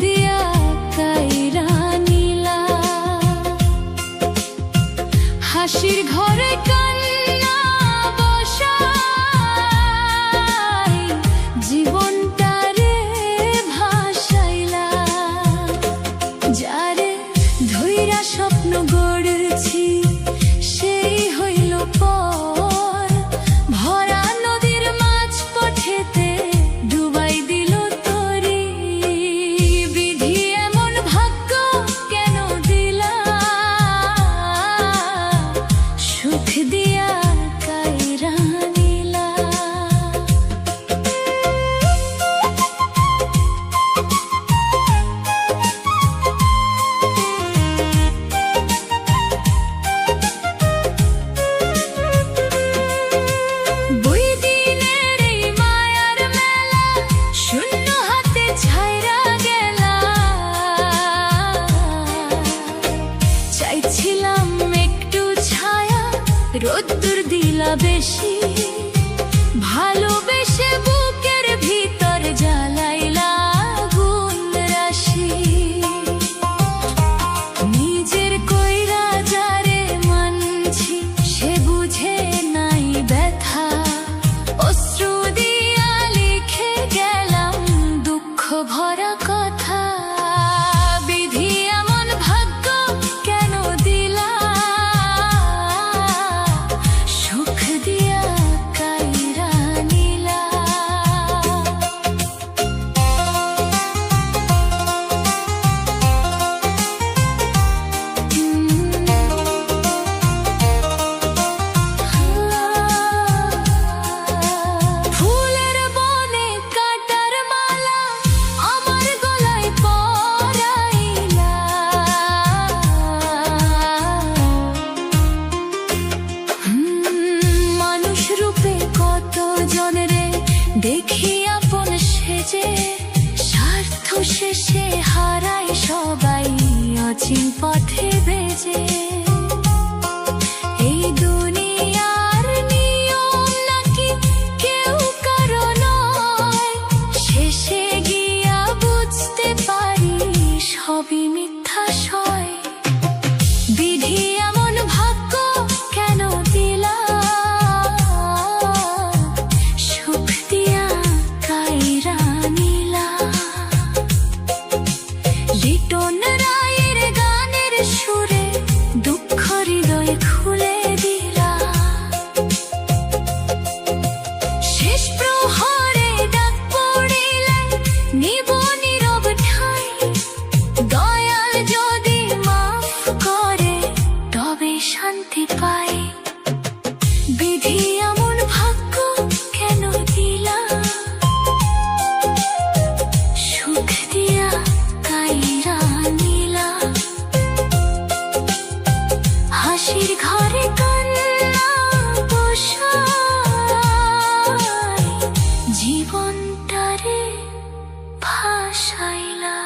দিয়া কাইরা নিলা। হাসির ঘরে কান্না বসাই জীবনটারে ভাসাইলা। যারে ধইরা স্বপ্ন গড়েছি সেই হইল পর, ভরা নদীর মাঝ পথেতে ডুবাই দিল তরি। বিধি এমন ভাগ্য কেন দিলা, সুখ দিয়া কাইরা নিলা। চাইছিলাম একটু ছায়া, রোদ্দুর দিলা বেশি, ভালোবেসে বুকের ভিতর জ্বালাইলা আগুন রাশি। নিজের কইরা যারে মানছি সে বুঝে নাই ব্যথা, অশ্রু দিয়া লিখে গেলাম দুঃখ ভরা কথা। বিধি এমন ভাগ্য কেন দিলা, সুখ দিয়া কাইরা নিলা। ফুলের বনে কাটার মালা আমার গলায় পরাইলা। মানুষ রূপে কত জনরে দেখি আপন সেজে, স্বার্থ শেষে হারায় সবাই অচিন পথে বেজে। এই দুনিয়ার নিয়ম নাকি কেউ কারো নয়, শেষে গিয়া বুঝতে পারি সবই মিথ্যা সয়। বিধি এমন ভাগ্য কেন দিলা, সুখ দিয়া কাইরা নিলা। লিটন রায়ের গানের সুরে দুঃখ হৃদয় খুলে দিলা। শেষ প্রহরে ডাক পড়িলে নিব নীরব ঠাই, দয়াল যদি মাফ করে তবে শান্তি পাই। বিধি এমন ভাগ্য কেন দিলা, সুখ দিয়া কাইরা নিলা। হাসির ঘরে কান্না বসাই জীবনটারে ভাসাইলা।